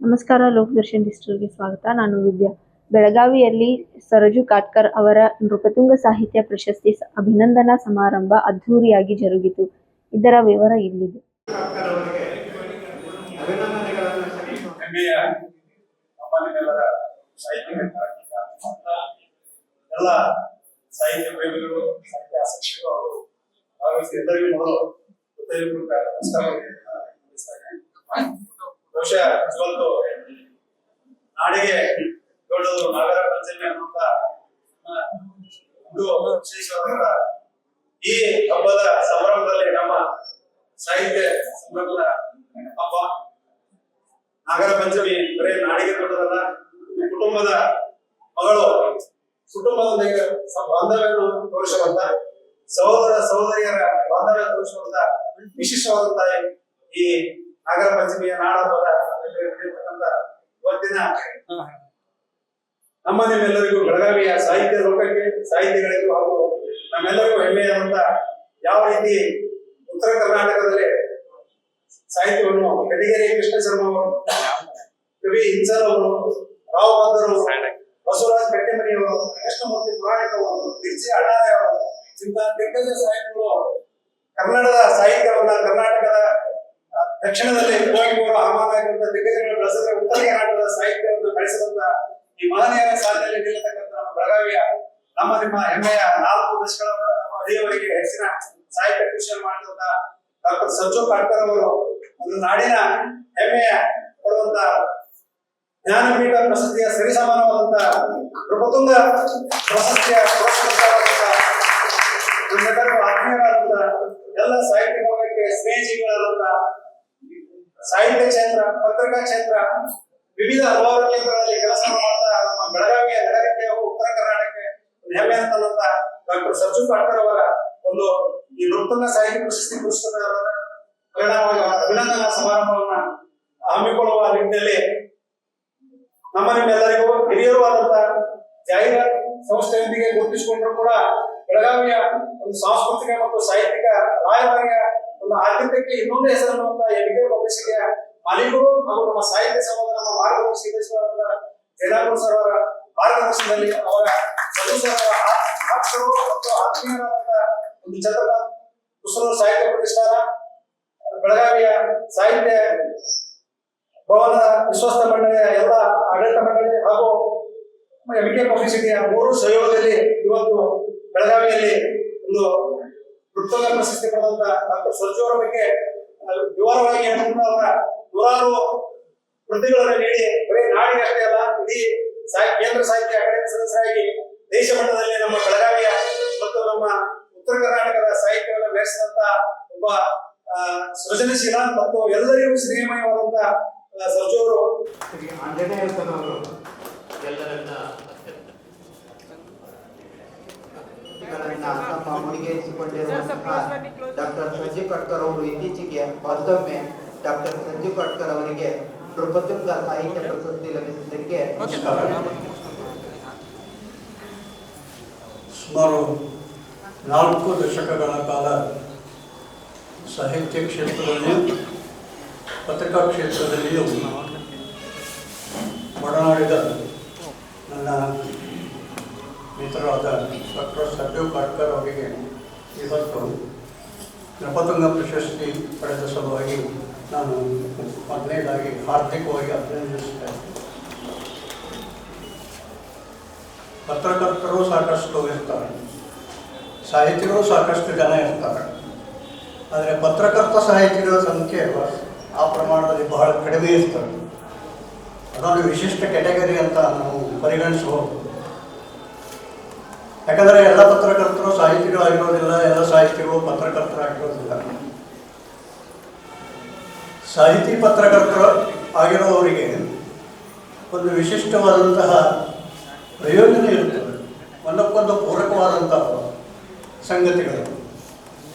ನಮಸ್ಕಾರ, ಲೋಕದರ್ಶನ್ ಡಿಜಿಟಲ್ಗೆ ಸ್ವಾಗತ. ನಾನು ವಿದ್ಯಾ. ಬೆಳಗಾವಿಯಲ್ಲಿ ಸರಜು ಕಾಟ್ಕರ್ ಅವರ ನೃಪತುಂಗ ಸಾಹಿತ್ಯ ಪ್ರಶಸ್ತಿ ಅಭಿನಂದನಾ ಸಮಾರಂಭ ಅದ್ಧೂರಿಯಾಗಿ ಜರುಗಿತು. ಇದರ ವಿವರ ಇಲ್ಲಿದೆ. ಎಲ್ಲ ಸಾಹಿತ್ಯ ಪ್ರೇಮಿಗಳು, ಸಾಹಿತ್ಯ ಆಸಕ್ತರು ಹಾಗೂ ಎಲ್ಲರಿಗೂ ಮೊದಲು ಬಹುಶಃ ಇವತ್ತು ನಾಡಿಗೆ ದೊಡ್ಡದು ನಾಗರ ಪಂಚಮಿ ಅನ್ನುವಂತ ವಿಶೇಷವಾದ ಈ ಹಬ್ಬದ ಸಂಭ್ರಮದಲ್ಲಿ ನಮ್ಮ ಸಾಹಿತ್ಯ ಸಂಭ್ರಮದ ಹಬ್ಬ ನಾಗರ ಪಂಚಮಿ ಬರೀ ನಾಡಿಗೆ ದೊಡ್ಡದಲ್ಲ, ಕುಟುಂಬದ ಮಗಳು ಕುಟುಂಬದೊಂದಿಗೆ ಬಾಂಧವ್ಯವನ್ನು ತೋರಿಸುವಂತ, ಸಹೋದರ ಸಹೋದರಿಯರ ಬಾಂಧವ್ಯ ತೋರಿಸುವಂತ ವಿಶೇಷವಾದಂತಹ ಈ ನಾಗರ ಪಂಚಮಿಯ ನಾಡಹಬ್ಬದ ಇವತ್ತಿನ ನಮ್ಮ ನಿಮ್ಮೆಲ್ಲರಿಗೂ ಬೆಳಗಾವಿಯ ಸಾಹಿತ್ಯ ಲೋಕಕ್ಕೆ, ಸಾಹಿತಿಗಳಿಗೂ ಹಾಗೂ ನಮ್ಮೆಲ್ಲರಿಗೂ ಹೆಮ್ಮೆಯಾದಂತ ಯಾವ ರೀತಿ ಉತ್ತರ ಕರ್ನಾಟಕದಲ್ಲಿ ಸಾಹಿತ್ಯವನ್ನು ಕಡಿಗೇರಿ ಕೃಷ್ಣ ಶರ್ಮ ಅವರು, ಕವಿ ಇನ್ಸಲ್ ಅವರು, ರಾವ್ ಬಹದ್ದೂರ್ ಅವರು, ಬಸವರಾಜ್ ಕಟ್ಟೆಮನಿಯವರು, ಕೃಷ್ಣಮೂರ್ತಿ ಪುರಾಣಿಕ ಅವರು, ಬಿರ್ಜಿ ಅಣ್ಣಾರೆ ಅವರು ಇಂತಹ ದಿಗ್ಗಜ ಸಾಹಿತಿಗಳು ಕನ್ನಡದ ಸಾಹಿತ್ಯವನ್ನ ಕರ್ನಾಟಕದ ದಕ್ಷಿಣದಲ್ಲಿ ಕುವೆಂಪು ಅವರು ಆಹ್ವಾನ ದಿಗ್ಗಜಗಳು ಬೆಳೆಸಿದ್ರೆ ಉತ್ತರ ಕರ್ನಾಟಕದ ಸಾಹಿತ್ಯವನ್ನು ಬೆಳೆಸಿದಂತ ಈ ಮಹನೀಯರ ಸಾಲಿನಲ್ಲಿ ನಿಲ್ಲತಕ್ಕಂಥ ನಮ್ಮ ಬೆಳಗಾವಿಯ ನಮ್ಮ ನಿಮ್ಮ ಹೆಮ್ಮೆಯ 4 ದಶಕಗಳ ಅವಧಿಯವರೆಗೆ ಹೆಚ್ಚಿನ ಸಾಹಿತ್ಯ ಕೃಷಿಯನ್ನು ಮಾಡಿದಂತ ಡಾಕ್ಟರ್ ಸರಜು ಕಾಟ್ಕರ್ ಅವರು ಒಂದು ನಾಡಿನ ಹೆಮ್ಮೆಯ ಕೊಡುವಂತ ಜ್ಞಾನಪೀಠ ಪ್ರಶಸ್ತಿಯ ಸರಿಸಮಾನವಾದಂತ ನೃಪತುಂಗ ಪ್ರಶಸ್ತಿಯ ನಮ್ಮೆಲ್ಲರಿಗೂ ಆತ್ಮೀಯರಾದಂತ ಎಲ್ಲ ಸಾಹಿತ್ಯ ಭಾಗಕ್ಕೆ ಸ್ನೇಹಿಗಳಾದಂತ ಸಾಹಿತ್ಯ ಕ್ಷೇತ್ರ, ಪತ್ರಿಕಾ ಕ್ಷೇತ್ರ, ವಿವಿಧ ಹಲವಾರು ಕ್ಷೇತ್ರಗಳಲ್ಲಿ ಕೆಲಸ ಮಾಡ್ತಾ ನಮ್ಮ ಬೆಳಗಾವಿಯ ನಗರಕ್ಕೆ ಹಾಗೂ ಉತ್ತರ ಕರ್ನಾಟಕಕ್ಕೆ ಹೆಮ್ಮೆ ಅಂತಂತ ಡಾಕ್ಟರ್ ಸರಜು ಕಾಟ್ಕರ್ ಅವರ ಒಂದು ಈ ನೃಪತುಂಗ ಸಾಹಿತ್ಯ ಪ್ರಶಸ್ತಿ ಪುರಸ್ಕೃತ ಪರಿಣಾಮವಾಗಿ ಅಭಿನಂದನಾ ಸಮಾರಂಭವನ್ನ ಹಮ್ಮಿಕೊಳ್ಳುವ ನಿಟ್ಟಿನಲ್ಲಿ ನಮ್ಮ ನಿಮ್ಮೆಲ್ಲರಿಗೂ ಹಿರಿಯರು ಆದಂತ ಜಾಹೀರಾತ್ ಸಂಸ್ಥೆಯೊಂದಿಗೆ ಗುರುತಿಸಿಕೊಂಡ್ರು ಕೂಡ ಬೆಳಗಾವಿಯ ಒಂದು ಸಾಂಸ್ಕೃತಿಕ ಮತ್ತು ಸಾಹಿತ್ಯಿಕ ರಾಯಭಾರಿಯ ಒಂದು ಆದ್ಯತೆಗೆ ಇನ್ನೊಂದು ಹೆಸರನ್ನುವಂತ ಎನ್ಕೆ ಪಬ್ಲಿಸಿಟಿಯ ಮಾಲೀಕರು ಹಾಗೂ ನಮ್ಮ ಸಾಹಿತ್ಯ ಸಮಾಜ ನಮ್ಮ ಮಾರ್ಗದರ್ಶಿಗಳಾದ ಜಯರಾಮ್ ಸರ್ ಅವರ ಮಾರ್ಗದರ್ಶನದಲ್ಲಿ ಅವರ ಆಪ್ತರು ಮತ್ತು ಆತ್ಮೀಯರಾದಂತ ಒಂದು ಚಂದ್ರಕಾಂತ್ ಕುಸೂರು ಸಾಹಿತ್ಯ ಪ್ರತಿಷ್ಠಾನ, ಬೆಳಗಾವಿಯ ಸಾಹಿತ್ಯ ಭವನದ ವಿಶ್ವಸ್ತ ಮಂಡಳಿಯ ಎಲ್ಲ ಆಡಳಿತ ಮಂಡಳಿ ಹಾಗೂ ಎನ್ಕೆ ಪಬ್ಲಿಸಿಟಿಯ 3 ಸಹಯೋಗದಲ್ಲಿ ಇವತ್ತು ಬೆಳಗಾವಿಯಲ್ಲಿ ಒಂದು ನೃಪತುಂಗ ಪ್ರಶಸ್ತಿ ಪಡೆದಂತ ಡಾಕ್ಟರ್ ಸರಜು ಅವರ ಬಗ್ಗೆ ವಿವರವಾಗಿ ಹೇಳ್ಕೊಂಡು ಅವರ 100 ಕೃತಿಗಳನ್ನು ನೀಡಿ ಬರೀ ನಾಡಿಗೆ ಅಷ್ಟೇ ಅಲ್ಲ, ಇಡೀ ಕೇಂದ್ರ ಸಾಹಿತ್ಯ ಅಕಾಡೆಮಿ ಸದಸ್ಯರಾಗಿ ದೇಶ ಮಟ್ಟದಲ್ಲಿ ನಮ್ಮ ಬೆಳಗಾವಿಯ ಮತ್ತು ನಮ್ಮ ಉತ್ತರ ಕರ್ನಾಟಕದ ಸಾಹಿತ್ಯವನ್ನು ಬೆಳೆಸಿದಂತ ಒಬ್ಬ ಸೃಜನಶೀಲ ಮತ್ತು ಎಲ್ಲರಿಗೂ ಸ್ನೇಹಮಯವಾದಂತ ಸರಜು ಅವರು ಎಲ್ಲರನ್ನ ನಮ್ಮ ಮುಡಿಗೇರಿಸಿಕೊಂಡಿರುವಂತಹ ಡಾಕ್ಟರ್ ಸರಜು ಕಾಟ್ಕರ್ ಅವರು ಇತ್ತೀಚೆಗೆ ಮತ್ತೊಮ್ಮೆ ಡಾಕ್ಟರ್ ಸರಜು ಕಾಟ್ಕರ್ ಅವರಿಗೆ ನೃಪತುಂಗ ಸಾಹಿತ್ಯ ಪ್ರಶಸ್ತಿ ಲಭಿಸಿದ್ದಕ್ಕೆ ಸುಮಾರು 4 ದಶಕಗಳ ಕಾಲ ಸಾಹಿತ್ಯ ಕ್ಷೇತ್ರದಲ್ಲಿಯೂ ಪತ್ರಿಕಾ ಕ್ಷೇತ್ರದಲ್ಲಿಯೂ ಒಡನಾಡಿದ ನನ್ನ ಮಿತ್ರರಾದ ಡಾಕ್ಟರ್ ಸರಜು ಕಾಟ್ಕರ್ ಅವರಿಗೆ ಇವತ್ತು ನೃಪತುಂಗ ಪ್ರಶಸ್ತಿ ಪಡೆದ ಸಲುವಾಗಿ ನಾನು ಮೊದಲನೇದಾಗಿ ಹಾರ್ದಿಕವಾಗಿ ಅಭಿನಂದಿಸುತ್ತೇನೆ. ಪತ್ರಕರ್ತರು ಸಾಕಷ್ಟು ಇರ್ತಾರೆ, ಸಾಹಿತಿಗಳು ಸಾಕಷ್ಟು ಜನ ಇರ್ತಾರೆ, ಆದರೆ ಪತ್ರಕರ್ತ ಸಾಹಿತಿಗಳ ಸಂಖ್ಯೆ ಆ ಪ್ರಮಾಣದಲ್ಲಿ ಬಹಳ ಕಡಿಮೆ ಇರ್ತದೆ. ಅದೊಂದು ವಿಶಿಷ್ಟ ಕ್ಯಾಟಗರಿ ಅಂತ ನಾವು ಪರಿಗಣಿಸಬಹುದು. ಯಾಕಂದರೆ ಎಲ್ಲ ಪತ್ರಕರ್ತರು ಸಾಹಿತಿಗಳಾಗಿರೋದಿಲ್ಲ, ಎಲ್ಲ ಸಾಹಿತಿಗಳು ಪತ್ರಕರ್ತರಾಗಿರೋದಿಲ್ಲ. ಸಾಹಿತಿ ಪತ್ರಕರ್ತರು ಆಗಿರುವವರಿಗೆ ಒಂದು ವಿಶಿಷ್ಟವಾದಂತಹ ಪ್ರಯೋಜನ ಇರುತ್ತದೆ, ಒಂದಕ್ಕೊಂದು ಪೂರಕವಾದಂತಹ ಸಂಗತಿಗಳು.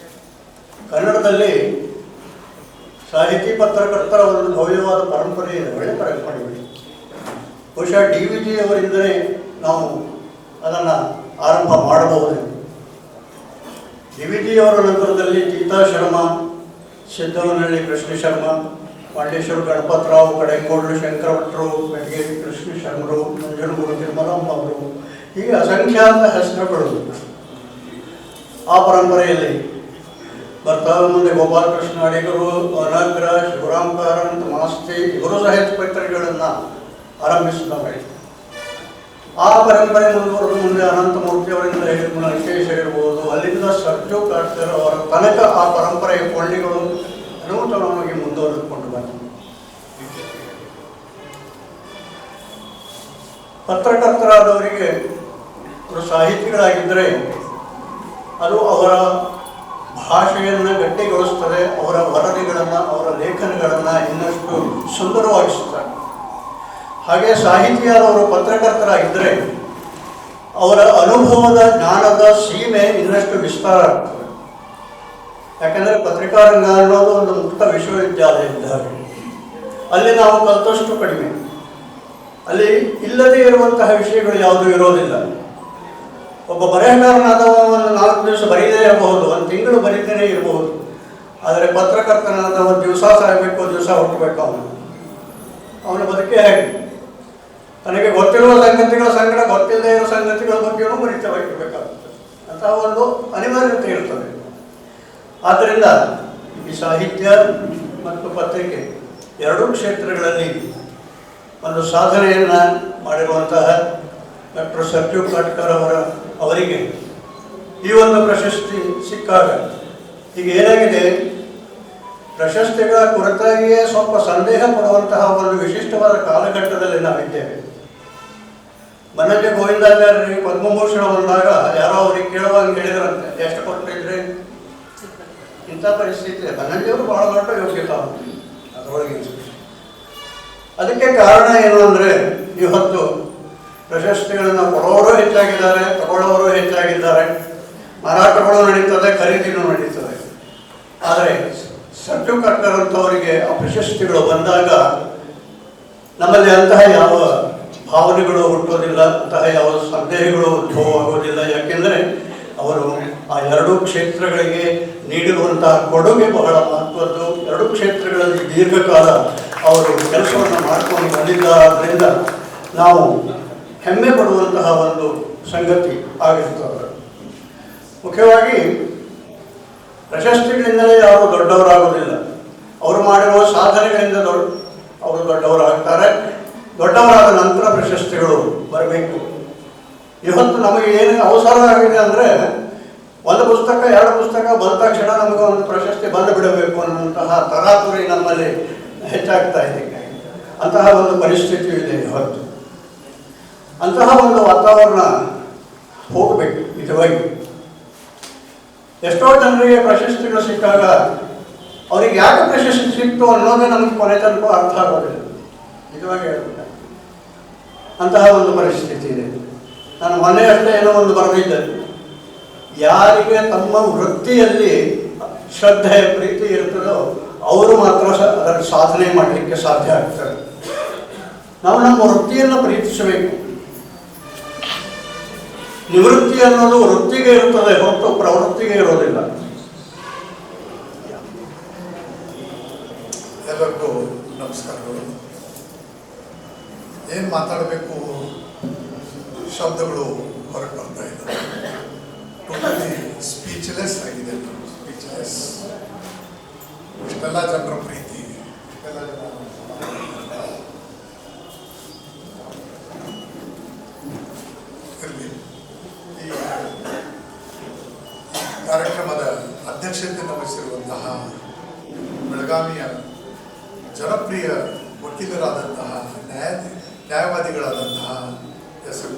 ಕನ್ನಡದಲ್ಲಿ ಸಾಹಿತಿ ಪತ್ರಕರ್ತರ ಒಂದು ಭವ್ಯವಾದ ಪರಂಪರೆ ಇದೆ, ಒಳ್ಳೆ ಪರಂಪರೆ ಇದೆ. ಬಹುಶಃ DVG ಅವರಿಂದಲೇ ನಾವು ಅದನ್ನು ಆರಂಭ ಮಾಡಬಹುದು. DVG ಅವರ ನಂತರದಲ್ಲಿ ಗೀತಾ ಶರ್ಮಾ, ಸಿದ್ದವನಹಳ್ಳಿ ಕೃಷ್ಣ ಶರ್ಮಾ, ಪಾಂಡೇಶ್ವರ ಗಣಪತರಾವ್, ಕಡೆಕೋಡ್ಲು ಶಂಕರ ಭಟ್ರು, ಬೆಳಗೇರಿ ಕೃಷ್ಣ ಶರ್ಮರು, ನಂಜನಗೂಡು ತಿರುಮಲಮ್ಮ ಅವರು, ಹೀಗೆ ಅಸಂಖ್ಯಾತ ಹೆಸರುಗಳು ಆ ಪರಂಪರೆಯಲ್ಲಿ ಬರ್ತಾ ಮುಂದೆ ಗೋಪಾಲಕೃಷ್ಣ ಅಡಿಗರು, ಅನಗ್ರ, ಶಿವರಾಮ್ ಕಾರಂತ್, ಮಾಸ್ತಿ ಇವರು ಸಾಹಿತ್ಯ ಪತ್ರಿಕೆಗಳನ್ನು ಆರಂಭಿಸಿದವರು. ಆ ಪರಂಪರೆ ಮುಂದುವರೆದು ಮುಂದೆ ಅನಂತಮೂರ್ತಿ ಅವರಿಂದ ಲಂಕೇಶ್ ಇರ್ಬೋದು, ಅಲ್ಲಿಂದ ಸರ್ಜು ಕಾಟ್ಕರ್ ಅವರ ತನಕ ಆ ಪರಂಪರೆಯ ಕೊಂಡಿಗಳು ನೂತನವಾಗಿ ಮುಂದುವರೆದುಕೊಂಡು ಬಂದರು. ಪತ್ರಕರ್ತರಾದವರಿಗೆ ಅವರು ಸಾಹಿತಿಗಳಾಗಿದ್ದರೆ ಅದು ಅವರ ಭಾಷೆಯನ್ನು ಗಟ್ಟಿಗೊಳಿಸ್ತದೆ, ಅವರ ವರದಿಗಳನ್ನು, ಅವರ ಲೇಖನಗಳನ್ನು ಇನ್ನಷ್ಟು ಸುಂದರವಾಗಿಸುತ್ತಾರೆ. ಹಾಗೆ ಸಾಹಿತಿಯಾದವರು ಪತ್ರಕರ್ತರಾಗಿದ್ದರೆ ಅವರ ಅನುಭವದ ಜ್ಞಾನದ ಸೀಮೆ ಇನ್ನಷ್ಟು ವಿಸ್ತಾರ ಆಗ್ತದೆ. ಯಾಕೆಂದರೆ ಪತ್ರಿಕಾರಂಗ ಅನ್ನೋದು ಒಂದು ಮುಕ್ತ ವಿಶ್ವವಿದ್ಯಾಲಯ ಇದ್ದಾಗ ಅಲ್ಲಿ ನಾವು ಕಲಿತಷ್ಟು ಕಡಿಮೆ, ಅಲ್ಲಿ ಇಲ್ಲದೇ ಇರುವಂತಹ ವಿಷಯಗಳು ಯಾವುದೂ ಇರೋದಿಲ್ಲ. ಒಬ್ಬ ಬರೆಹಗಾರನಾದವ ಒಂದು 4 ದಿವಸ ಬರೀದೇ ಇರಬಹುದು, 1 ತಿಂಗಳು ಬರೀತೇನೆ ಇರಬಹುದು. ಆದರೆ ಪತ್ರಕರ್ತನಾದ ಒಂದು ದಿವಸ ಸಾಯಬೇಕು, ದಿವಸ ಹುಟ್ಟಬೇಕು. ಅವನ ಬದುಕೇ ಹೇಗೆ ತನಗೆ ಗೊತ್ತಿರುವ ಸಂಗತಿಗಳ ಸಂಗಡ ಗೊತ್ತಿಲ್ಲದೆ ಇರೋ ಸಂಗತಿಗಳ ಬಗ್ಗೆಯೂ ಬರೀತಾ ಇರಬೇಕಾಗುತ್ತೆ. ಅಂತಹ ಒಂದು ಅನಿವಾರ್ಯತೆ ಇರ್ತದೆ. ಆದ್ದರಿಂದ ಈ ಸಾಹಿತ್ಯ ಮತ್ತು ಪತ್ರಿಕೆ ಎರಡೂ ಕ್ಷೇತ್ರಗಳಲ್ಲಿ ಒಂದು ಸಾಧನೆಯನ್ನು ಮಾಡಿರುವಂತಹ ಡಾಕ್ಟರ್ ಸರ್ಜು ಕಾಟ್ಕರ್ ಅವರಿಗೆ ಈ ಒಂದು ಪ್ರಶಸ್ತಿ ಸಿಕ್ಕಾಗ ಈಗ ಏನಾಗಿದೆ, ಪ್ರಶಸ್ತಿಗಳ ಕುರಿತಾಗಿಯೇ ಸ್ವಲ್ಪ ಸಂದೇಹ ಪಡುವಂತಹ ಒಂದು ವಿಶಿಷ್ಟವಾದ ಕಾಲಘಟ್ಟದಲ್ಲಿ ನಾವಿದ್ದೇವೆ. ಬನ್ನಂಜೆ ಗೋವಿಂದಾಚಾರ್ಯರಿಗೆ ಪದ್ಮಭೂಷಣ ಬಂದಾಗ ಯಾರೋ ಅವ್ರಿಗೆ ಕೇಳುವಾಗ ಹೇಳಿದ್ರಂತೆ, ಎಷ್ಟು ಕೊಟ್ಟಿದ್ರೆ ಇಂಥ ಪರಿಸ್ಥಿತಿ. ಬನ್ನಂಜೆಯವರು ಬಹಳ ದೊಡ್ಡ ಯೋಗ್ಯತಾ ಅದರೊಳಗೆ. ಅದಕ್ಕೆ ಕಾರಣ ಏನು ಅಂದರೆ ಇವತ್ತು ಪ್ರಶಸ್ತಿಗಳನ್ನು ಕೊಡೋರು ಹೆಚ್ಚಾಗಿದ್ದಾರೆ, ತಗೊಳ್ಳೋರು ಹೆಚ್ಚಾಗಿದ್ದಾರೆ, ಮಾರಾಟಗಳು ನಡೀತದೆ, ಖರೀದಿನೂ ನಡೀತದೆ. ಆದರೆ ಸರ್ಜು ಕಾಟ್ಕರ್ ಅಂತವರಿಗೆ ಆ ಪ್ರಶಸ್ತಿಗಳು ಬಂದಾಗ ನಮ್ಮಲ್ಲಿ ಅಂತಹ ಯಾವ ಭಾವನೆಗಳು ಹುಟ್ಟೋದಿಲ್ಲ, ಅಂತಹ ಯಾವ ಸಂದೇಹಗಳು ಉದ್ಭವ ಆಗೋದಿಲ್ಲ. ಯಾಕೆಂದರೆ ಅವರು ಆ ಎರಡೂ ಕ್ಷೇತ್ರಗಳಿಗೆ ನೀಡಿರುವಂತಹ ಕೊಡುಗೆ ಬಹಳ ಮಹತ್ವದ್ದು. ಎರಡೂ ಕ್ಷೇತ್ರಗಳಲ್ಲಿ ದೀರ್ಘಕಾಲ ಅವರು ಕೆಲಸವನ್ನು ಮಾಡ್ಕೊಂಡು ಬಂದಿದ್ದರಿಂದ ನಾವು ಹೆಮ್ಮೆ ಪಡುವಂತಹ ಒಂದು ಸಂಗತಿ ಆಗಿರ್ತದೆ. ಮುಖ್ಯವಾಗಿ ಪ್ರಶಸ್ತಿಗಳಿಂದಲೇ ಯಾರು ದೊಡ್ಡವರಾಗೋದಿಲ್ಲ, ಅವರು ಮಾಡಿರುವ ಸಾಧನೆಗಳಿಂದ ಅವರು ದೊಡ್ಡವರಾಗ್ತಾರೆ. ದೊಡ್ಡವರಾದ ನಂತರ ಪ್ರಶಸ್ತಿಗಳು ಬರಬೇಕು. ಇವತ್ತು ನಮಗೆ ಏನು ಅವಸರ ಆಗಿದೆ ಅಂದರೆ, ಒಂದು ಪುಸ್ತಕ 2 ಪುಸ್ತಕ ಬಂದ ತಕ್ಷಣ ನಮಗೆ ಒಂದು ಪ್ರಶಸ್ತಿ ಬಂದು ಬಿಡಬೇಕು ಅನ್ನುವಂತಹ ತರಾತುರಿ ನಮ್ಮಲ್ಲಿ ಹೆಚ್ಚಾಗ್ತಾ ಇದೆ. ಅಂತಹ ಒಂದು ಪರಿಸ್ಥಿತಿ ಇದೆ ಇವತ್ತು. ಅಂತಹ ಒಂದು ವಾತಾವರಣ ಹೋಗಬೇಕು ನಿಜವಾಗಿ. ಎಷ್ಟೋ ಜನರಿಗೆ ಪ್ರಶಸ್ತಿಗಳು ಸಿಕ್ಕಾಗ ಅವ್ರಿಗೆ ಯಾಕೆ ಪ್ರಶಸ್ತಿ ಸಿಕ್ತು ಅನ್ನೋದೇ ನಮಗೆ ಕೊನೆ ತನಕ ಅರ್ಥ ಆಗೋದಿಲ್ಲ, ನಿಜವಾಗಿ ಹೇಳ್ಬೇಕು. ಅಂತಹ ಒಂದು ಪರಿಸ್ಥಿತಿ ಇದೆ. ನಾನು ಮೊನ್ನೆ ಅಷ್ಟೇ ಏನೋ ಒಂದು ಬರೆದಿದ್ದೆ, ಯಾರಿಗೆ ತಮ್ಮ ವೃತ್ತಿಯಲ್ಲಿ ಶ್ರದ್ಧೆ ಪ್ರೀತಿ ಇರ್ತದೋ ಅವರು ಮಾತ್ರ ಅದನ್ನು ಸಾಧನೆ ಮಾಡಲಿಕ್ಕೆ ಸಾಧ್ಯ ಆಗ್ತದೆ. ನಾವು ನಮ್ಮ ವೃತ್ತಿಯನ್ನು ಪ್ರೀತಿಸಬೇಕು. ನಿವೃತ್ತಿ ಅನ್ನೋದು ವೃತ್ತಿಗೆ ಇರುತ್ತದೆ ಹೊರತು ಪ್ರವೃತ್ತಿಗೆ ಇರೋದಿಲ್ಲ. ಎಲ್ಲರಿಗೂ ನಮಸ್ಕಾರಗಳು. ಏನು ಮಾತಾಡಬೇಕು ಶಬ್ದಗಳು ಹೊರಗೆ ಬರ್ತಾ ಇದ್ದಾವೆ. ಟೋಟಲಿ ಸ್ಪೀಚ್ಲೆಸ್ ಆಗಿದೆ. ಸ್ಪೀಚ್ಲೆಸ್. ಇಷ್ಟೆಲ್ಲ ಜನರ ಪ್ರೀತಿ, ಇಷ್ಟೆಲ್ಲ ಜನ ಇರಲಿ. ಈ ಕಾರ್ಯಕ್ರಮದ ಅಧ್ಯಕ್ಷತೆಯನ್ನು ವಹಿಸಿರುವಂತಹ ಬೆಳಗಾವಿಯ ಜನಪ್ರಿಯ ವಕೀಲರಾದಂತಹ ನ್ಯಾಯವಾದಿಗಳಾದಂತಹ ಎಸ್.ಎಂ.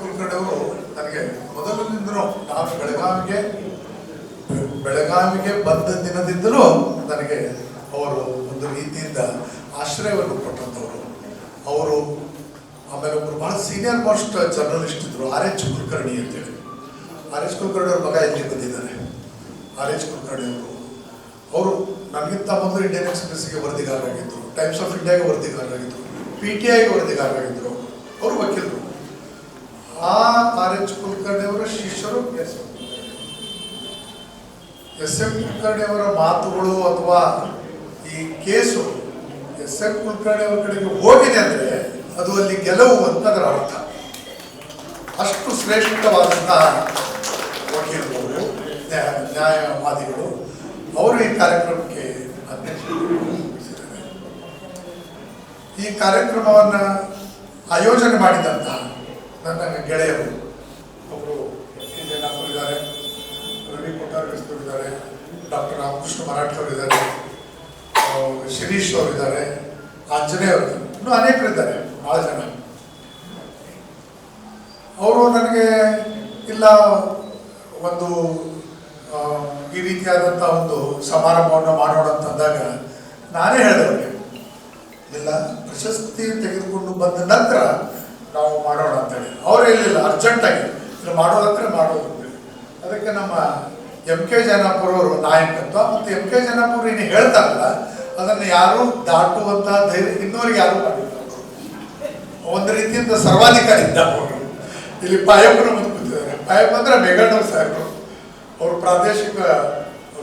ಕುಲಕರ್ಣಿ ಅವರು ನನಗೆ ಮೊದಲಿನಿಂದಲೂ ನಾನು ಬೆಳಗಾವಿಗೆ ಬಂದ ದಿನದಿಂದಲೂ ನನಗೆ ಅವರು ಒಂದು ರೀತಿಯಿಂದ ಆಶ್ರಯವನ್ನು ಕೊಟ್ಟಂಥವರು. ಅವರು ಆಮೇಲೆ ಒಬ್ಬರು ಬಹಳ ಸೀನಿಯರ್ ಮೋಸ್ಟ್ ಜರ್ನಲಿಸ್ಟ್ ಇದ್ದರು, R.H. ಕುಲಕರ್ಣಿ ಅಂತೇಳಿ. R.H. ಕುಲಕರ್ಣಿ ಅವ್ರ ಮಗ ಇಲ್ಲಿ ಬಂದಿದ್ದಾರೆ. R.H. ಕುಲಕರ್ಣಿ ಅವರು ನನಗಿಂತ ಮೊದಲು ಇಂಡಿಯನ್ ಎಕ್ಸ್ಪ್ರೆಸ್ಗೆ ವರದಿಗಾರರಾಗಿದ್ದರು, ಟೈಮ್ಸ್ ಆಫ್ ಇಂಡಿಯಾಗೆ ವರದಿಗಾರರಾಗಿದ್ದರು, PTIಗೆ ವರದಿಗಾರರಾಗಿದ್ದರು. ಅವರು ವಕೀಲರು. ಆ R.H. ಕುಲಕರ್ಣಿ ಅವರ ಶಿಷ್ಯರು ಎಸ್.ಎಂ. ಕುಲಕರ್ಣಿ ಅವರ ಮಾತುಗಳು ಅಥವಾ ಈ ಕೇಸು ಎಸ್.ಎಂ. ಕುಲಕರ್ಣಿ ಅವರ ಕಡೆಗೆ ಹೋಗಿದೆ ಅಂದರೆ ಅದು ಅಲ್ಲಿ ಗೆಲುವು ಅಂತ ಅದರ ಅರ್ಥ. ಅಷ್ಟು ಶ್ರೇಷ್ಠವಾದಂತಹ ವಕೀಲರು, ನ್ಯಾಯವಾದಿಗಳು ಅವರು ಈ ಕಾರ್ಯಕ್ರಮಕ್ಕೆ ಅಧ್ಯಕ್ಷರಾಗಿದ್ದಾರೆ. ಈ ಕಾರ್ಯಕ್ರಮವನ್ನು ಆಯೋಜನೆ ಮಾಡಿದಂತಹ ನನ್ನ ಗೆಳೆಯರು ಒಬ್ಬರು ಇದ್ದಾರೆ, ರವಿ ಕೊಟ್ಟಾರಗಿದ್ದಾರೆ, ಡಾಕ್ಟರ್ ರಾಮಕೃಷ್ಣ ಮರಾಠಿ ಅವರಿದ್ದಾರೆ, ಶಿರೀಶ್ ಅವರಿದ್ದಾರೆ, ಆಂಜನೇಯ ಅವರಿದ್ದಾರೆ, ಇನ್ನೂ ಅನೇಕರಿದ್ದಾರೆ, ಭಾಳ ಜನ. ಅವರು ನನಗೆ ಇಲ್ಲ ಒಂದು ಈ ರೀತಿಯಾದಂಥ ಒಂದು ಸಮಾರಂಭವನ್ನು ಮಾಡೋಣ ಅಂತಂದಾಗ ನಾನೇ ಹೇಳಿದೆ ಅವರಿಗೆ, ಇಲ್ಲ ಪ್ರಶಸ್ತಿ ತೆಗೆದುಕೊಂಡು ಬಂದ ನಂತರ ನಾವು ಮಾಡೋಣ ಅಂತೇಳಿ. ಅವರೇ ಇರಲಿಲ್ಲ, ಅರ್ಜೆಂಟಾಗಿ ಇಲ್ಲ ಮಾಡೋದಂದ್ರೆ ಮಾಡೋದು ಅಂತೇಳಿ. ಅದಕ್ಕೆ ನಮ್ಮ ಎಂ.ಕೆ. ಜೈನಾಪುರ ಅವರು ನಾಯಕತ್ವ ಮತ್ತು ಎಂ.ಕೆ. ಜೈನಾಪುರ ಏನು ಹೇಳ್ತಾರಲ್ಲ ಅದನ್ನು ಯಾರು ದಾಟುವಂಥ ಧೈರ್ಯ ಇನ್ನೂರಿಗೆ ಯಾರು ಮಾಡಿಲ್ಲ. ಒಂದು ರೀತಿಯಿಂದ ಸರ್ವಾಧಿಕಾರಿ ಇದ್ದಾರೆ. ಇಲ್ಲಿ ಪಾಯಪ್ಪನ ಮುಂದೆ ಕೂತಿದ್ದಾರೆ. ಪಾಯಪ್ಪ ಅಂದರೆ ಮೇಘಣ್ಣವ್ರು ಸಾಹೇಬರು, ಅವರು ಪ್ರಾದೇಶಿಕ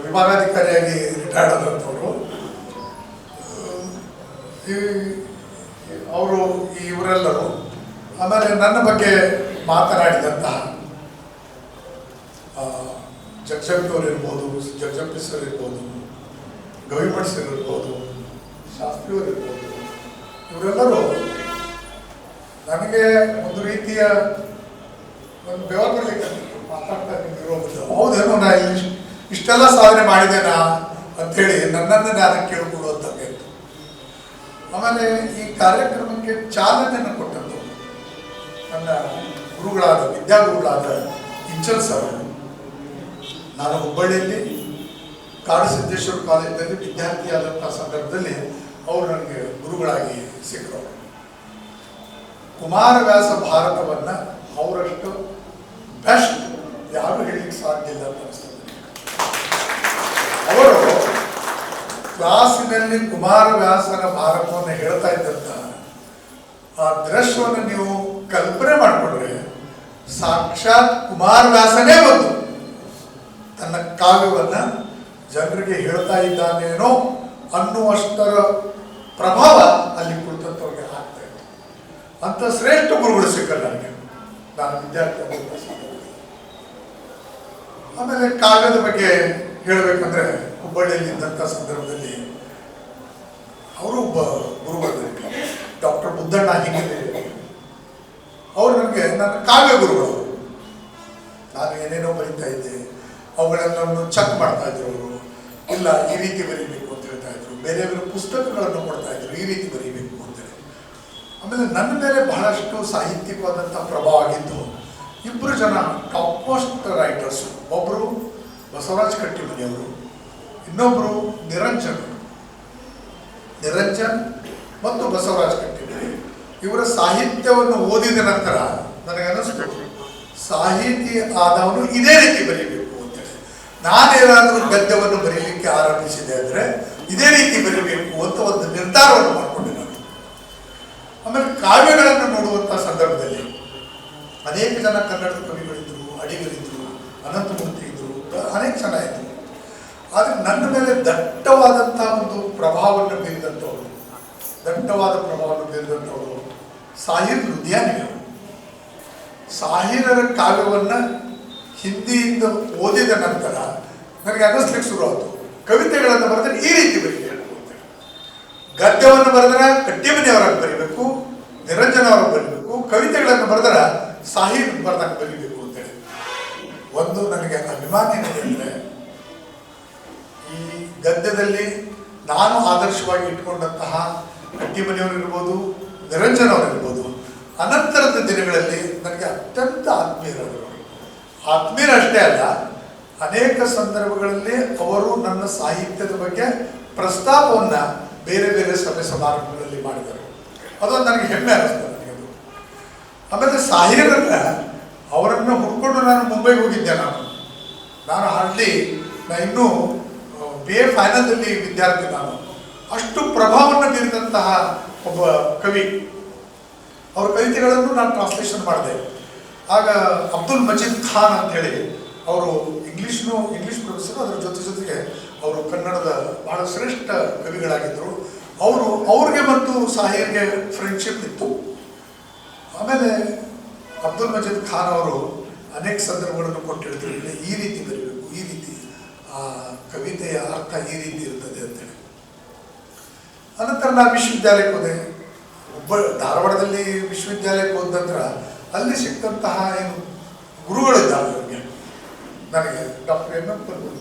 ವಿಭಾಗಾಧಿಕಾರಿಯಾಗಿ ರಿಟೈರ್ಡ್ ಆದಂಥವ್ರು. ಅವರು ಇವರೆಲ್ಲರೂ ಆಮೇಲೆ ನನ್ನ ಬಗ್ಗೆ ಮಾತನಾಡಿದಂತಹ ಜಗಜಪ್ಪಿಯವರು ಇರ್ಬೋದು, ಜಗಜಪ್ಪಿ ಸರ್ ಇರ್ಬೋದು, ಗವಿಮಠ್ ಸರ್ ಇರ್ಬೋದು, ಶಾಸ್ತ್ರಿಯವರು ಇರ್ಬೋದು, ಇವರೆಲ್ಲರೂ ನನಗೆ ಒಂದು ರೀತಿಯ ಒಂದು ಬೆವರು ಬರಲಿಕ್ಕೆ ಮಾತಾಡ್ತಾ ಇರೋದು. ಹೌದೇನೋ ನಾ ಇಷ್ಟೆಲ್ಲ ಸಾಧನೆ ಮಾಡಿದ್ದೇನಾ ಅಂಥೇಳಿ ನನ್ನನ್ನು ನಾನು ಕೇಳ್ಕೊಳ್ಳುವಂಥದ್ದು. ಆಮೇಲೆ ಈ ಕಾರ್ಯಕ್ರಮಕ್ಕೆ ಚಾಲನೆಯನ್ನು ಕೊಟ್ಟದ್ದು ನನ್ನ ಗುರುಗಳಾದ ವಿದ್ಯಾಗುರುಗಳಾದ ಇಂಚಲ್ ಸರ್. ನಾನು ಹುಬ್ಬಳ್ಳಿಯಲ್ಲಿ ಕಾಡಸಿದ್ದೇಶ್ವರ ಕಾಲೇಜಿನಲ್ಲಿ ವಿದ್ಯಾರ್ಥಿಯಾದಂಥ ಸಂದರ್ಭದಲ್ಲಿ ಅವರು ನನಗೆ ಗುರುಗಳಾಗಿ ಸಿಕ್ಕರು. ಕುಮಾರವ್ಯಾಸ ಭಾರತವನ್ನು ಅವರಷ್ಟು ಬೆಸ್ಟ್ ಯಾರು ಹೇಳಲಿಕ್ಕೆ ಸಾಧ್ಯ ಇಲ್ಲ ಅಂತ ಅನಿಸ್ತದೆ. ಅವರು ಕ್ಲಾಸಿನಲ್ಲಿ ಕುಮಾರವ್ಯಾಸನ ಭಾರತವನ್ನು ಹೇಳ್ತಾ ಇದ್ದಂಥ ಆ ದೃಶ್ಯವನ್ನು ನೀವು ಕಲ್ಪನೆ ಮಾಡಿಕೊಂಡ್ರೆ ಸಾಕ್ಷಾತ್ ಕುಮಾರವ್ಯಾಸನೇ ಬಂದು ತನ್ನ ಕಾವ್ಯವನ್ನು ಜನರಿಗೆ ಹೇಳ್ತಾ ಇದ್ದಾನೇನೋ ಅನ್ನುವಷ್ಟರ ಪ್ರಭಾವ ಅಲ್ಲಿ ಕುಳಿತಂಥವ್ರಿಗೆ ಆಗ್ತಾ ಇತ್ತು. ಅಂಥ ಶ್ರೇಷ್ಠ ಗುರುಗಳು ಸಿಕ್ಕಲ್ಲ ನನಗೆ, ನಾನು ವಿದ್ಯಾರ್ಥಿ. ಆಮೇಲೆ ಕಾವ್ಯದ ಬಗ್ಗೆ ಹೇಳಬೇಕಂದ್ರೆ ಹುಬ್ಬಳ್ಳಿಯಲ್ಲಿದ್ದಂಥ ಸಂದರ್ಭದಲ್ಲಿ ಅವರು ಒಬ್ಬ ಗುರುಗಳು ಡಾಕ್ಟರ್ ಬುದ್ಧಣ್ಣ ಹಿಂಗೆ ಅವರು ನನಗೆ ನನ್ನ ಕಾವ್ಯ ಗುರುಗಳು. ನಾನು ಏನೇನೋ ಬರೀತಾ ಇದ್ದೆ, ಅವುಗಳನ್ನು ಚೆಕ್ ಮಾಡ್ತಾ ಇದ್ರು ಅವರು. ಇಲ್ಲ ಈ ರೀತಿ ಬರೀಬೇಕು ಅಂತ ಹೇಳ್ತಾ ಇದ್ರು. ಬೇರೆಯವರ ಪುಸ್ತಕಗಳನ್ನು ಕೊಡ್ತಾ ಇದ್ರು, ಈ ರೀತಿ ಬರೀಬೇಕು ಅಂತೇಳಿ. ಆಮೇಲೆ ನನ್ನ ಮೇಲೆ ಬಹಳಷ್ಟು ಸಾಹಿತ್ಯಿಕವಾದಂಥ ಪ್ರಭಾವ ಆಗಿದ್ದು ಇಬ್ಬರು ಜನ ಟಾಪ್ ಮೋಸ್ಟ್ ರೈಟರ್ಸ್. ಒಬ್ಬರು ಬಸವರಾಜ್ ಕಟ್ಟಿಮನಿಯವರು, ಇನ್ನೊಬ್ಬರು ನಿರಂಜನ್ ಮತ್ತು ಬಸವರಾಜ್ ಕಟ್ಟಿಮನಿ. ಇವರ ಸಾಹಿತ್ಯವನ್ನು ಓದಿದ ನಂತರ ನನಗನ್ನಿಸ್ತು ಸಾಹಿತಿ ಆದವನು ಇದೇ ರೀತಿ ಬರೀಬೇಕು ಅಂತೇಳಿ. ನಾನೇನಾದರೂ ಗದ್ಯವನ್ನು ಬರೀಲಿಕ್ಕೆ ಆರಂಭಿಸಿದೆ ಅಂದರೆ ಇದೇ ರೀತಿ ಬರೀಬೇಕು ಅಂತ ಒಂದು ನಿರ್ಧಾರವನ್ನು ಮಾಡಿಕೊಂಡೆ ನಾನು. ಆಮೇಲೆ ಕಾವ್ಯಗಳನ್ನು ನೋಡುವಂಥ ಸಂದರ್ಭದಲ್ಲಿ ಅನೇಕ ಜನ ಕನ್ನಡದ ಕವಿಗಳಿದ್ದರು, ಅಡಿಗರಿದ್ದರು, ಅನಂತಮೂರ್ತಿ ಇದ್ದರು, ಅನೇಕ ಜನ ಇದ್ದರು. ಆದರೆ ನನ್ನ ಮೇಲೆ ದಟ್ಟವಾದ ಪ್ರಭಾವವನ್ನು ಬೀರಿದಂಥವರು ಸಾಹಿರ್ ಲುಧಿಯಾನಿಯವರು. ಸಾಹಿರರ ಕಾವ್ಯವನ್ನು ಹಿಂದಿಯಿಂದ ಓದಿದ ನಂತರ ನನಗೆ ಅನ್ನಿಸ್ಲಿಕ್ಕೆ ಶುರುವಾಯಿತು, ಕವಿತೆಗಳನ್ನು ಬರೆದ್ರೆ ಈ ರೀತಿ ಬರೀಬೇಕು ಅಂತೇಳಿ. ಗದ್ಯವನ್ನು ಬರೆದ್ರೆ ಕಟ್ಟಿಮನಿಯವರಾಗಿ ಬರೀಬೇಕು, ನಿರಂಜನ ಅವರಾಗಿ ಬರೀಬೇಕು, ಕವಿತೆಗಳನ್ನು ಬರೆದ್ರೆ ಸಾಹಿರ್ ಬರೆದಾಗ ಬರೀಬೇಕು ಅಂತೇಳಿ. ಒಂದು ನನಗೆ ಅಭಿಮಾನ ಏನಿದೆ ಅಂದರೆ ಈ ಗದ್ಯದಲ್ಲಿ ನಾನು ಆದರ್ಶವಾಗಿ ಇಟ್ಕೊಂಡಂತಹ ಕಟ್ಟಿಮನಿಯವರಿರ್ಬೋದು, ನಿರಂಜನ ಅವರಿರ್ಬೋದು, ಅನಂತರದ ದಿನಗಳಲ್ಲಿ ನನಗೆ ಅತ್ಯಂತ ಆತ್ಮೀಯರಷ್ಟೇ ಅಲ್ಲ, ಅನೇಕ ಸಂದರ್ಭಗಳಲ್ಲಿ ಅವರು ನನ್ನ ಸಾಹಿತ್ಯದ ಬಗ್ಗೆ ಪ್ರಸ್ತಾಪವನ್ನು ಬೇರೆ ಬೇರೆ ಸಭೆ ಸಮಾರಂಭಗಳಲ್ಲಿ ಮಾಡಿದರು. ಅದೊಂದು ನನಗೆ ಹೆಮ್ಮೆ ಅನ್ನಿಸ್ತದೆ ನನಗೆ ಅದು. ಆಮೇಲೆ ಸಾಹಿರನ್ನ ಅವರನ್ನು ಹುಡ್ಕೊಂಡು ನಾನು ಮುಂಬೈಗೆ ಹೋಗಿದ್ದೆ. ನಾನು ಹಾರ್ಡ್ಲಿ ಇನ್ನೂ BA ಫೈನಲ್ದಲ್ಲಿ ವಿದ್ಯಾರ್ಥಿ. ನಾನು ಅಷ್ಟು ಪ್ರಭಾವವನ್ನು ಬೀರಿದಂತಹ ಒಬ್ಬ ಕವಿ. ಅವರ ಕವಿತೆಗಳನ್ನು ನಾನು ಟ್ರಾನ್ಸ್ಲೇಷನ್ ಮಾಡಿದೆ. ಆಗ ಅಬ್ದುಲ್ ಮಜೀದ್ ಖಾನ್ ಅಂತ ಹೇಳಿ ಅವರು ಇಂಗ್ಲೀಷ್ ಪ್ರೊಫೆಸರ್, ಅದರ ಜೊತೆಗೆ ಅವರು ಕನ್ನಡದ ಬಹಳ ಶ್ರೇಷ್ಠ ಕವಿಗಳಾಗಿದ್ದರು. ಅವ್ರಿಗೆ ಮತ್ತು ಸಾಹಿರ್ಗೆ ಫ್ರೆಂಡ್ಶಿಪ್ ಇತ್ತು. ಆಮೇಲೆ ಅಬ್ದುಲ್ ಮಜೀದ್ ಖಾನ್ ಅವರು ಅನೇಕ ಸಂದರ್ಭಗಳನ್ನು ಕೊಟ್ಟಿರ್ತಾರೆ, ಈ ರೀತಿ ಬರೀಬೇಕು, ಈ ರೀತಿ ಕವಿತೆಯ ಅರ್ಥ ಈ ರೀತಿ ಇರ್ತದೆ ಅಂತೇಳಿ. ಅನಂತರ ನಾನು ವಿಶ್ವವಿದ್ಯಾಲಯಕ್ಕೆ ಹೋದೆ. ಧಾರವಾಡದಲ್ಲಿ ವಿಶ್ವವಿದ್ಯಾಲಯಕ್ಕೆ ಹೋದ ನಂತರ ಅಲ್ಲಿ ಸಿಕ್ಕಂತಹ ಏನು ಗುರುಗಳಿದ್ದಾವೆ ಅವರಿಗೆ, ನನಗೆ ಡಾಕ್ಟರ್ ಎಂ ಎಂ ಕಲ್ಬುರ್ಗಿ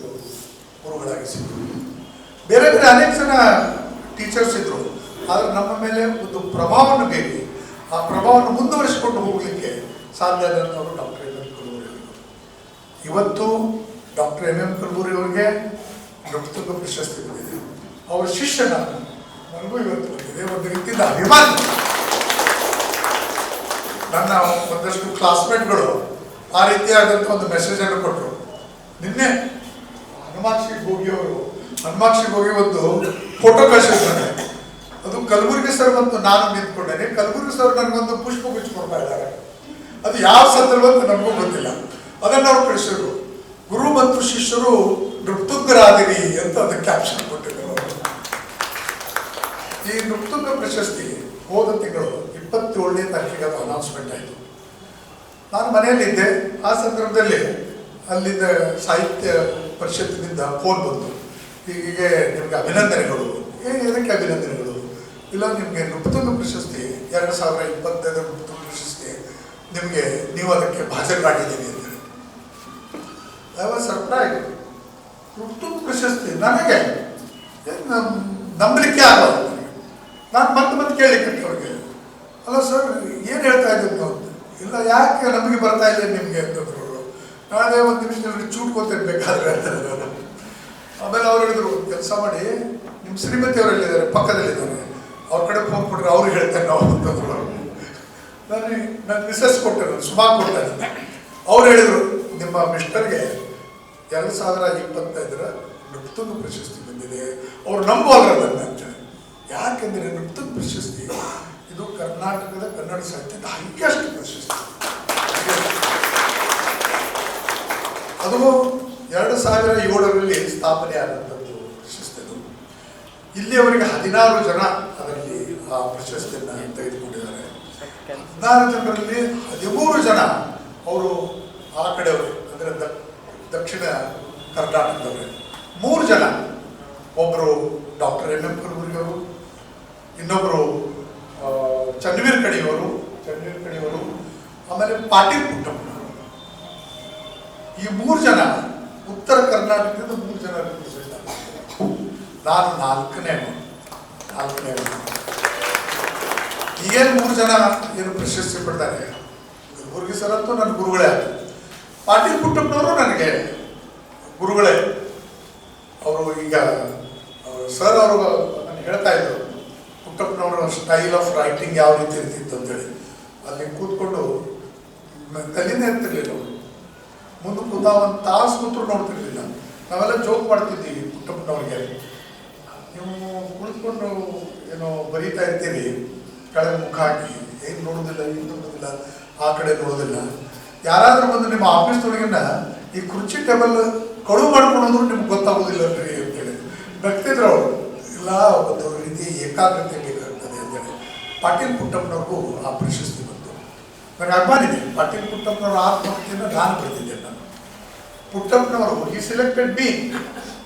ಗುರುಗಳಾಗಿ ಸಿಕ್ಕರು. ಬೇರೆ ಬೇರೆ ಅನೇಕ ಜನ ಟೀಚರ್ಸ್ ಇದ್ದರು. ಆದರೆ ನಮ್ಮ ಮೇಲೆ ಒಂದು ಪ್ರಭಾವವನ್ನು ಬೀರಿ ಆ ಪ್ರಭಾವವನ್ನು ಮುಂದುವರಿಸಿಕೊಂಡು ಹೋಗಲಿಕ್ಕೆ ಸಾಧ್ಯ ಆದಂಥವರು ಡಾಕ್ಟರ್ ಎಂ ಎಂ ಕಲ್ಬುರ್ಗಿ ಅವರು. ಇವತ್ತು ಡಾಕ್ಟರ್ ಎಂ ಎಂ ಕಲ್ಬುರ್ಗಿ ಅವರಿಗೆ ನೃಪತುಂಗ ಪ್ರಶಸ್ತಿ ಬಂದಿದೆ. ಅವರ ಶಿಷ್ಯ ನನಗೂ ಇವತ್ತು ಬಂದಿದೆ. ಒಂದು ರೀತಿಯಿಂದ ಅಭಿಮಾನ. ನನ್ನ ಒಂದಷ್ಟು ಕ್ಲಾಸ್ಮೇಟ್ಗಳು ಆ ರೀತಿಯಾದಂಥ ಒಂದು ಮೆಸೇಜನ್ನು ಕೊಟ್ಟರು. ನಿನ್ನೆ ಹನುಮಾಕ್ಷಿಗೆ ಹೋಗಿ ಒಂದು ಫೋಟೋ ಕಳಿಸಿದ್ದಾರೆ. ಅದು ಕಲಬುರ್ಗಿ ಸರ್ ಮತ್ತು ನಾನು ನಿಂತ್ಕೊಂಡೇನೆ. ಕಲಬುರ್ಗಿ ಸರ್ ನನಗೊಂದು ಪುಷ್ಪ ಕೊಡ್ತಾ ಇದ್ದಾರೆ. ಅದು ಯಾವ ಸಂದರ್ಭ ಅಂತ ನನಗೂ ಗೊತ್ತಿಲ್ಲ. ಅದನ್ನು ಅವ್ರು ಕಳಿಸಿದ್ರು. ಗುರು ಮತ್ತು ಶಿಷ್ಯರು ನೃಪತುಂಗರಾದಿರಿ ಅಂತ ಅದಕ್ಕೆ ಕ್ಯಾಪ್ಷನ್ ಕೊಟ್ಟಿದ್ದರು. ಈ ನೃಪತುಂಗ ಪ್ರಶಸ್ತಿ ಹೋದ ತಿಂಗಳು 27ನೇ ತಾರೀಕಿಗೆ ಅದು ಅನೌನ್ಸ್ಮೆಂಟ್ ಆಯಿತು. ನಾನು ಮನೆಯಲ್ಲಿದ್ದೆ. ಆ ಸಂದರ್ಭದಲ್ಲಿ ಅಲ್ಲಿಂದ ಸಾಹಿತ್ಯ ಪರಿಷತ್ತಿನಿಂದ ಫೋನ್ ಬಂತು, ಹೀಗೆ ನಿಮಗೆ ಅಭಿನಂದನೆಗಳು. ಇದಕ್ಕೆ ಅಭಿನಂದನೆಗಳು ಇಲ್ಲ, ನಿಮಗೆ ನೃಪತುಂಗ ಪ್ರಶಸ್ತಿ 2025 ನೃಪತುಂಗ ಪ್ರಶಸ್ತಿ ನಿಮಗೆ, ನೀವು ಅದಕ್ಕೆ ಭಾಜನರಾಗಿದ್ದೀರಿ ಅಂತೇಳಿ. I was surprise. ನೃಪತುಂಗ ಪ್ರಶಸ್ತಿ ನನಗೆ ನಂಬಲಿಕ್ಕೆ ಆಗಲ್ಲ. ನಾನು ಮತ್ತೆ ಕೇಳಲಿಕ್ಕೆ ಅವ್ರಿಗೆ, ಅಲ್ಲ ಸರ್ ಏನು ಹೇಳ್ತಾ ಇದ್ದೀವಿ ನಾವು? ಇಲ್ಲ, ಯಾಕೆ ನಮಗೆ ಬರ್ತಾ ಇಲ್ಲ ನಿಮಗೆ ಅಂತಂದ್ರು. ನಾಳೆ ಒಂದು ನಿಮಿಷದಲ್ಲಿ ಚೂಟ್ಕೋತೇನೆ ಬೇಕಾದ್ರೆ ಅಂತ. ಆಮೇಲೆ ಅವ್ರು ಹೇಳಿದ್ರು, ಕೆಲಸ ಮಾಡಿ, ನಿಮ್ಮ ಶ್ರೀಮತಿ ಅವರಲ್ಲಿದ್ದಾರೆ, ಪಕ್ಕದಲ್ಲಿದ್ದಾರೆ, ಅವ್ರ ಕಡೆ ಫೋನ್ ಕೊಟ್ಟರೆ ಅವ್ರಿಗೆ ಹೇಳ್ತೇನೆ ನಾವು ಅಂತಂದ್ರು. ನಾನು ಮಿಸಸ್ ಕೊಟ್ಟೆ, ನಾನು ಸುಮಾರು ಕೊಡ್ತಾ ಇದ್ದೆ. ಅವ್ರು ಹೇಳಿದರು, ನಿಮ್ಮ ಮಿಸ್ಟರ್ಗೆ 2025 ನೃಪತುಂಗ ಪ್ರಶಸ್ತಿ ಬಂದಿದೆ. ಅವ್ರು ನಂಬುವಲ್ಲ ಅಂತೇಳಿ. ಯಾಕೆಂದರೆ ನೃಪತುಂಗ ಪ್ರಶಸ್ತಿ ಇದು ಕರ್ನಾಟಕದ ಕನ್ನಡ ಸಾಹಿತ್ಯದ ಹೈಯೆಸ್ಟ್ ಪ್ರಶಸ್ತಿ. ಅದು 2007ರಲ್ಲಿ ಸ್ಥಾಪನೆ ಆದಂಥದ್ದು ಪ್ರಶಸ್ತಿ. ಅದು ಇಲ್ಲಿಯವರೆಗೆ 16 ಜನ ಅದರಲ್ಲಿ ಆ ಪ್ರಶಸ್ತಿಯನ್ನು ತೆಗೆದುಕೊಂಡಿದ್ದಾರೆ. 16 ಜನರಲ್ಲಿ 13 ಜನ ಅವರು ಆ ಕಡೆಯವರು, ಅಂದರೆ ದಕ್ಷಿಣ ಕರ್ನಾಟಕದವರು. 3 ಜನ, ಒಬ್ಬರು ಡಾಕ್ಟರ್ ಎಂ ಎಂ ಕಲ್ಬುರ್ಗಿ ಅವರು, ಇನ್ನೊಬ್ಬರು ಚನ್ನವೀರ್ ಕಣಿಯವರು, ಆಮೇಲೆ ಪಾಟೀಲ್ ಪುಟ್ಟಪ್ಪನವರು. ಈ 3 ಜನ ಉತ್ತರ ಕರ್ನಾಟಕದ 3 ಜನ ರಿಪ್ರೆಸೆಂಟ್ ಆಗಿದ್ದಾರೆ. ನಾನು ನಾಲ್ಕನೇ. ಈಗೇನು 3 ಜನ ಏನು ಪ್ರಶಸ್ತಿ ಪಡ್ತಾರೆ. ಕಲ್ಬುರ್ಗಿ ಸರ್ ಅಂತೂ ನನ್ನ ಗುರುಗಳೇ ಆದರು. ಪಾಟೀಲ್ ಪುಟ್ಟಪ್ಪನವರು ನನಗೆ ಗುರುಗಳೇ. ಅವರು ಈಗ ಸರ್ ಅವರು ನನಗೆ ಹೇಳ್ತಾ ಇದ್ರು, ಪುಟ್ಟಪ್ಪನವರ ಸ್ಟೈಲ್ ಆಫ್ ರೈಟಿಂಗ್ ಯಾವ ರೀತಿ ಇರ್ತಿತ್ತು ಅಂತೇಳಿ. ಅಲ್ಲಿ ಕೂತ್ಕೊಂಡು ಕಲಿನೇ ಇರ್ತಿರ್ಲಿಲ್ಲ ಅವರು. ಮುಂದೆ ಕೂತ ಒಂದು ತಾಸು ಕೂತ್ರು ನೋಡ್ತಿರ್ಲಿಲ್ಲ. ನಾವೆಲ್ಲ ಜೋಕ್ ಮಾಡ್ತಿದ್ದೀವಿ ಪುಟ್ಟಪ್ಪನವ್ರಿಗೆ, ನೀವು ಕುಳಿತುಕೊಂಡು ಏನೋ ಬರೀತಾ ಇರ್ತೀರಿ, ಕೆಳಗೆ ಮುಖ ಹಾಕಿ, ಏನು ನೋಡೋದಿಲ್ಲ, ಆ ಕಡೆ ನೋಡೋದಿಲ್ಲ. ಯಾರಾದ್ರೂ ಬಂದು ನಿಮ್ಮ ಆಫೀಸ್ನೊಳಗಿನ ಈ ಕುರ್ಚಿ ಟೇಬಲ್ ಕಳುವು ಮಾಡ್ಕೊಂಡ್ರು ನಿಮ್ಗೆ ಗೊತ್ತಾಗೋದಿಲ್ಲ ರೀ ಅಂತೇಳಿ ನಗ್ತಿದ್ರು ಅವರು. ಇಲ್ಲ, ಒಂದು ರೀತಿ ಏಕಾಗ್ರತೆ ಬೇಕಾಗ್ತದೆ ಅಂತೇಳಿ. ಪಾಟೀಲ್ ಪುಟ್ಟಪ್ಪನವ್ರಿಗೂ ಆ ಪ್ರಶಸ್ತಿ ಬಂತು. ನನಗೆ ಅಭಿಮಾನಿದೆ. ಪಾಟೀಲ್ ಪುಟ್ಟಪ್ಪನವರ ಆತ್ಮಹತ್ಯೆಯನ್ನು ನಾನು ಬರೆದಿದ್ದೆ. ನಾನು ಪುಟ್ಟಪ್ಪನವರು ಈ selected be,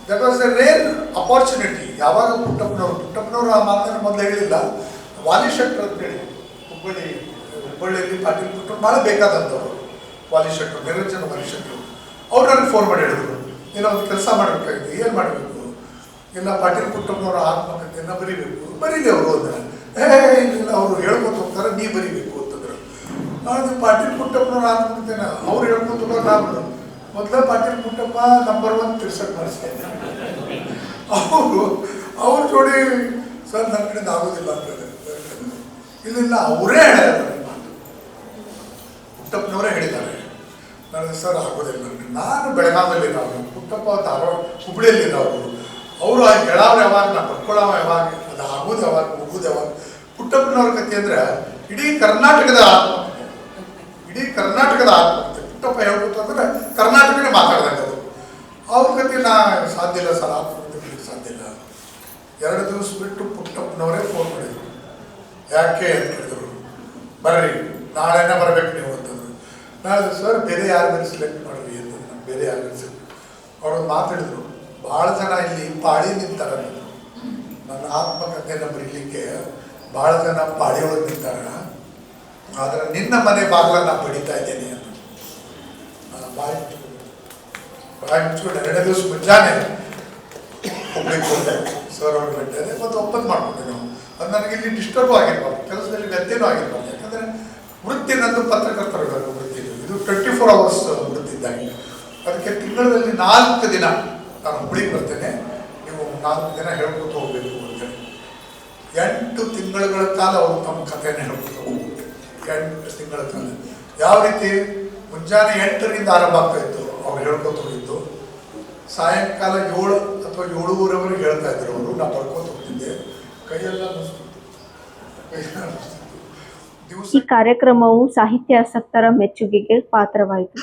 that was a rare opportunity. ಯಾವಾಗ ಪುಟ್ಟಪ್ಪನವರು ಆ ಮಾತನ್ನು ಮೊದಲು ಹೇಳಿಲ್ಲ. ವಾಲಿ ಶೆಟ್ಟರ್ ಅಂತೇಳಿ ಹುಬ್ಬಳ್ಳಿಯಲ್ಲಿ ಪಾಟೀಲ್ ಪುಟ್ಟರು ಭಾಳ ಬೇಕಾದಂಥವ್ರು. ವಾಲಿ ಶೆಟ್ಟರು, ನಿರಂಜನ ವಾಲಿ ಶೆಟ್ಟರು, ಅವ್ರು ನನಗೆ ಫೋನ್ ಮಾಡಿ ಹೇಳಿದ್ರು, ಏನೋ ಒಂದು ಕೆಲಸ ಮಾಡಬೇಕಾಗಿದೆ, ಏನು ಮಾಡಬೇಕು? ಇಲ್ಲ, ಪಾಟೀಲ್ ಪುಟ್ಟಪ್ಪನವರ ಆತ್ಮಕಥೆಯನ್ನು ಬರೀಲಿ ಅವರು ಅಂದ್ರೆ. ಇಲ್ಲ, ಅವರು ಹೇಳ್ಕೊತ ಹೋಗ್ತಾರೆ, ನೀ ಬರೀಬೇಕು ಅಂತಂದ್ರು. ನಾನು ಪಾಟೀಲ್ ಪುಟ್ಟಪ್ಪನವರ ಆತ್ಮಕಥೆನ ಅವ್ರು ಹೇಳ್ಕೊತ ಹೋಗೋರು. ನಾನು ಮೊದಲೇ ಪಾಟೀಲ್ ಪುಟ್ಟಪ್ಪ ನಂಬರ್ 1 ತಿರ್ಸಕ್ಕೆ ಮಾಡಿಸ್ತೇನೆ. ಅವ್ರ ಜೋಡಿ ಸರ್ ನನ್ನ ಕಡೆಯಿಂದ ಆಗೋದಿಲ್ಲ ಅಂತ ಇಲ್ಲ, ಅವರೇ ಹೇಳಿದ್ದಾರೆ. ಪುಟ್ಟಪ್ಪನವರೇ ಹೇಳಿದ್ದಾರೆ ನನಗೆ, ಸರ್ ಆಗೋದಿಲ್ಲ. ನಾನು ಬೆಳಗಾವಿಯಲ್ಲಿ ನಾವು, ಪುಟ್ಟಪ್ಪ ಧಾರವಾಡ ಹುಬ್ಬಳ್ಳಿಯಲ್ಲಿ ನಾವು, ಅವರು ಹೇಳಾವ್ರು ಯಾವಾಗ, ನಾ ಬರ್ಕೊಳ್ಳಾವ ಯಾವಾಗ, ಅದು ಆಗೋದು ಯಾವಾಗ, ಹೋಗೋದು ಯಾವಾಗ. ಪುಟ್ಟಪ್ಪನವ್ರ ಕಥೆ ಅಂದರೆ ಇಡೀ ಕರ್ನಾಟಕದ ಆತ್ಮಕಥೆ. ಪುಟ್ಟಪ್ಪ ಹೇಳ್ಬೋದು ಅಂದರೆ ಕರ್ನಾಟಕನೇ ಜೊತೆನೇ ಮಾತಾಡ್ದಂಗೆ ಅದು ಅವ್ರ ಜೊತೆ ನಾ ಸಾಧ್ಯ ಇಲ್ಲ ಸರ್ ಆತ್ಮಹತ್ಯೆ ಸಾಧ್ಯ ಇಲ್ಲ. 2 ದಿವಸ ಬಿಟ್ಟು ಪುಟ್ಟಪ್ಪನವರೇ ಫೋನ್ ಮಾಡಿದರು. ಯಾಕೆ ಅಂತ ಹೇಳಿದರು, ಬರ್ರಿ ನಾಳೆನೇ ಬರ್ಬೇಕು ನೀವು ಅಂತಂದರು. ನಾಳೆ ಸರ್ ಬೇರೆ ಯಾರು ಮೇಲೆ ಸೆಲೆಕ್ಟ್ ಮಾಡ್ರಿ ಅಂತಂದ್ರೆ ನಾನು ಬೇರೆ ಯಾರು ಸೆಲೆಕ್ಟ್ ಅವರು ಮಾತಾಡಿದ್ರು. ಭಾಳ ಜನ ಇಲ್ಲಿ ಪಾಳಿ ನಿಂತಾರ, ನನ್ನ ಆತ್ಮಕಥೆಯನ್ನು ಬರೀಲಿಕ್ಕೆ ಭಾಳ ಜನ ಪಾಳಿಯೊಳಗೆ ನಿಂತಾರ, ಆದರೆ ನಿನ್ನ ಮನೆ ಬಾಗಿಲ ನಾನು ಬಡಿತಾ ಇದ್ದೇನೆ ಅಂತ ಬಾಯಿ ಮುಚ್ಕೊಂಡು 2 ದಿವಸ ಮುಂಜಾನೆ ಹೋಗ್ಬೇಕು ಅಂತ ಸರ್ ಅವ್ರು ಬಿಟ್ಟಿದೆ ಮತ್ತು ಒಪ್ಪಂದು ಮಾಡ್ಕೊಂಡೆ ನಾವು. ಅದು ನನಗೆ ಇಲ್ಲಿ ಡಿಸ್ಟರ್ಬ್ ಆಗಿರ್ಬಾರ್ದು, ಕೆಲಸದಲ್ಲಿ ವ್ಯತ್ಯನೂ ಆಗಿರ್ಬಾರ್ದು. ಯಾಕಂದರೆ ವೃತ್ತಿ ನಂದು ಪತ್ರಕರ್ತರ ವೃತ್ತಿ, ಇದು 24 hours ವೃತ್ತಿ ಇದ್ದಂಗೆ. ಅದಕ್ಕೆ ತಿಂಗಳಲ್ಲಿ 4 ದಿನ ನಾನು ಹುಬ್ಳಿಗೆ ಬರ್ತೇನೆ, ನೀವು 4 ದಿನ ಹೇಳ್ಕೊತ ಹೋಗ್ಬೇಕು ಅಂತೇಳಿ. 8 ತಿಂಗಳ ಕಾಲ ಅವರು ತಮ್ಮ ಕಥೆಯನ್ನು ಹೇಳ್ಕೊತ ಹೋಗ್ಬೇಕು. 8 ತಿಂಗಳ ಕಾಲ ಯಾವ ರೀತಿ ಮುಂಜಾನೆ 8ರಿಂದ ಆರಂಭ ಆಗ್ತಾ ಇತ್ತು ಅವ್ರು ಹೇಳ್ಕೊತ ಹೋಗಿದ್ದು, ಸಾಯಂಕಾಲ 7 ಅಥವಾ 7:30ವರೆಗೆ ಹೇಳ್ತಾ ಇದ್ರು ಅವರು. ನಾ ಬರ್ಕೋತ ಹೋಗ್ತಿದ್ದೆ, ಕೈಯೆಲ್ಲ ಈ ಕಾರ್ಯಕ್ರಮವು ಸಾಹಿತ್ಯಾಸಕ್ತರ ಮೆಚ್ಚುಗೆಗೆ ಪಾತ್ರವಾಯಿತು.